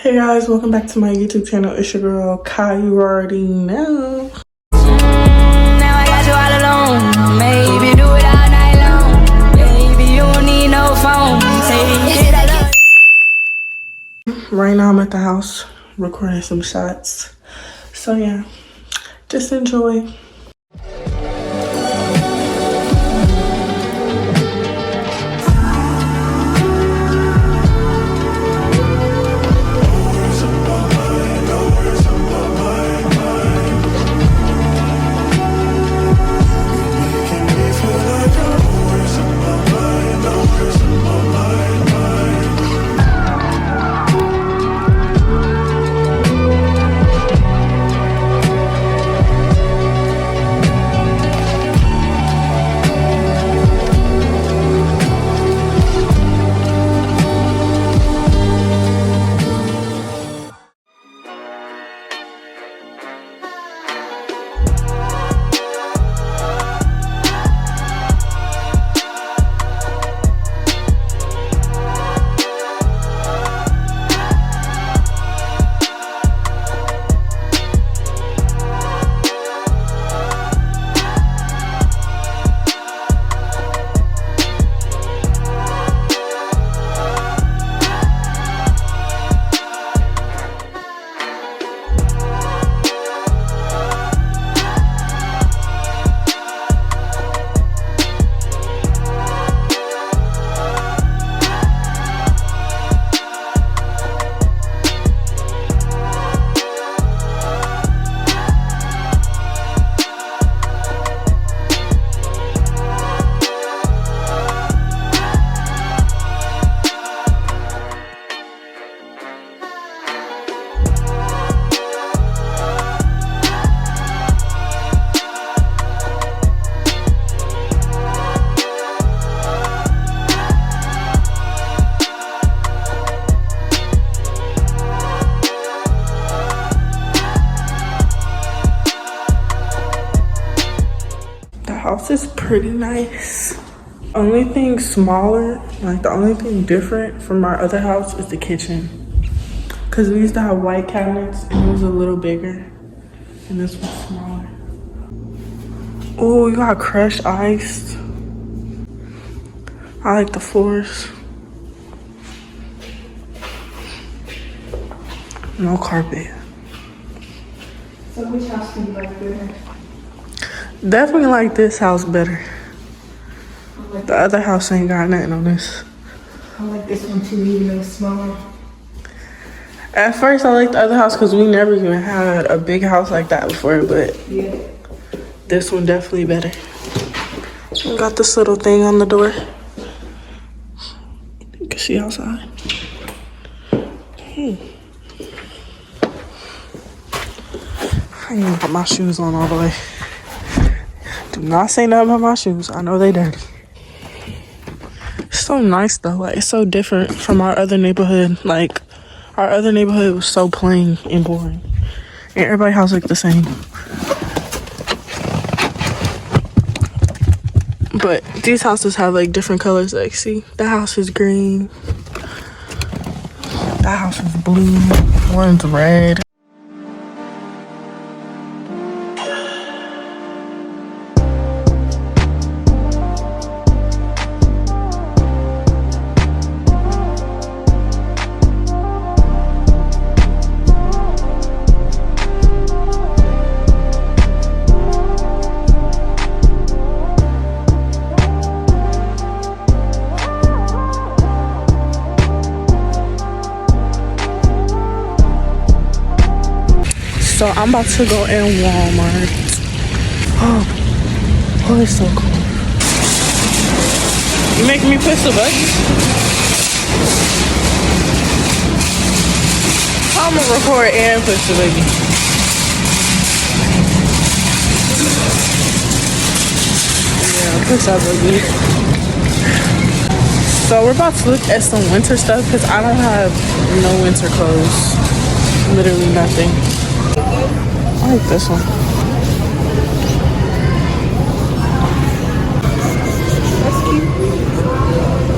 Hey guys, welcome back to my YouTube channel. It's your girl Kai. You already know. Now I got you all alone. Maybe do it all night long. Baby, you don't need no phone. Take it, I love. Right now I'm at the house recording some shots. So yeah, just enjoy. House is pretty nice. Only thing smaller, like the only thing different from our other house is the kitchen. Cause we used to have white cabinets and it was a little bigger. And this one's smaller. Oh, you got crushed ice. I like the floors. No carpet. So which house do you like better? Definitely like this house better. The other house ain't got nothing on this. I like this one too, even though it's smaller. At first, I liked the other house because we never even had a big house like that before, but Yeah. this one definitely better. We got this little thing on the door. You can see outside. I ain't even put my shoes on all the way. Do not say nothing about my shoes. I know they dirty. It's so nice though. Like, it's so different from our other neighborhood. Like, our other neighborhood was so plain and boring. And everybody's house looked the same. But these houses have like different colors. Like, see, that house is green. That house is blue. One's red. So I'm about to go in Walmart. Oh, it's so cool. You making me push the button? I'm gonna record and push the button. Yeah, push that button. So we're about to look at some winter stuff because I don't have no winter clothes. Literally nothing. I like this one. That's cute.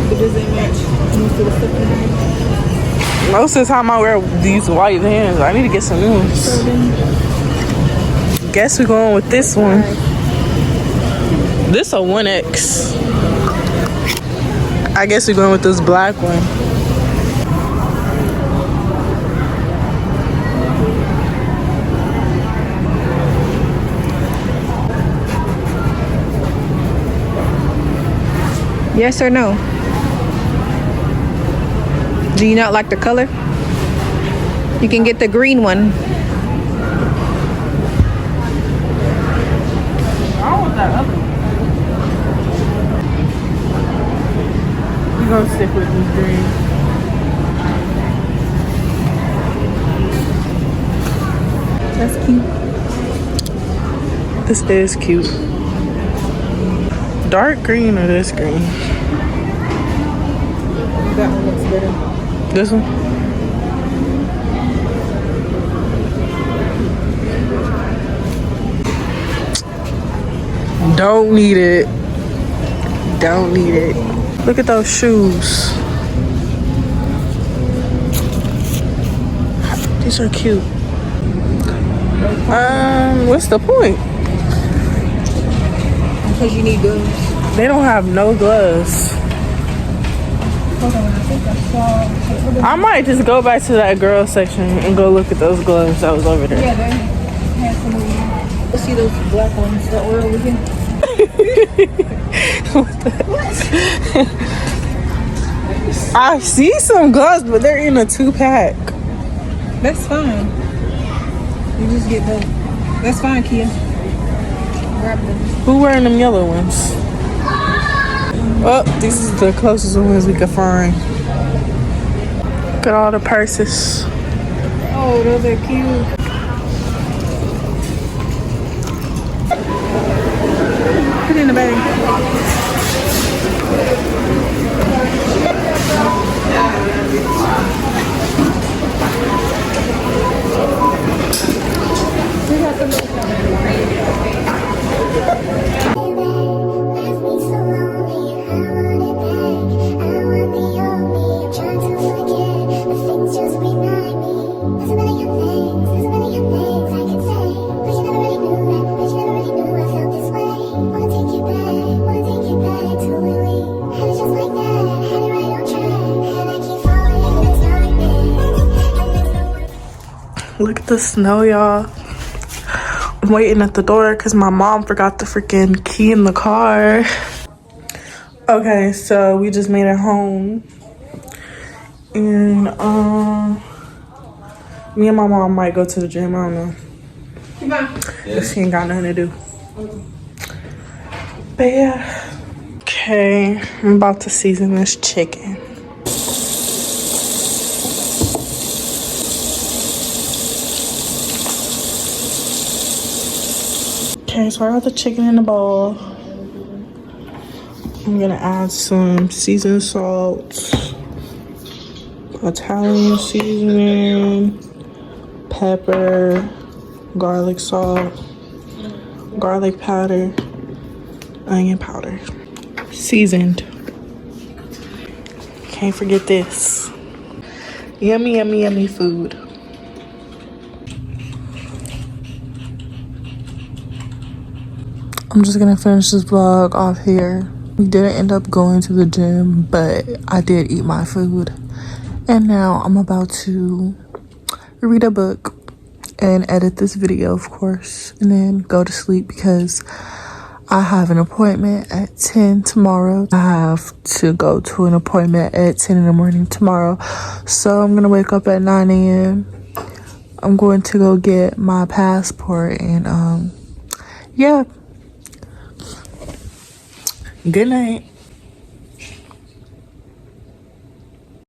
But does it match most of the stuff in there? Most of the time I wear these white Vans. I need to get some new ones. Guess we're going with this one. This a 1X. I guess we're going with this black one. Yes or no? Do you not like the color? You can get the green one. I don't want that other one. We're gonna stick with this green. That's cute. This is cute. Dark green or this green? That one looks better. This one? Don't need it. Don't need it. Look at those shoes. These are cute. What's the point? Because you need gloves. They don't have no gloves. Hold on, I think I saw. I might just go back to that girl section and go look at those gloves that was over there. Yeah, they had some over here. Let's see those black ones that were over here. I see some gloves, but they're in a 2-pack. That's fine. You just get them. That's fine, Kia. Grab them. Who wearing them yellow ones? Oh, these is the closest ones we could find. Look at all the purses. Oh, those are cute. Put it in the bag. Look at the snow, y'all. I'm waiting at the door because my mom forgot the freaking key in the car. Okay, so we just made it home. And me and my mom might go to the gym. I don't know. If she ain't got nothing to do. But yeah. Okay, I'm about to season this chicken. Okay, so I got the chicken in the bowl. I'm gonna add some seasoned salt, Italian seasoning, pepper, garlic salt, garlic powder, onion powder. Seasoned. Can't forget this. Yummy, yummy, yummy food. I'm just gonna finish this vlog off here. We didn't end up going to the gym, but I did eat my food. And now I'm about to read a book and edit this video, of course, and then go to sleep because I have an appointment at 10 tomorrow. I have to go to an appointment at 10 in the morning tomorrow. So I'm gonna wake up at 9 a.m. I'm going to go get my passport and yeah. Good night.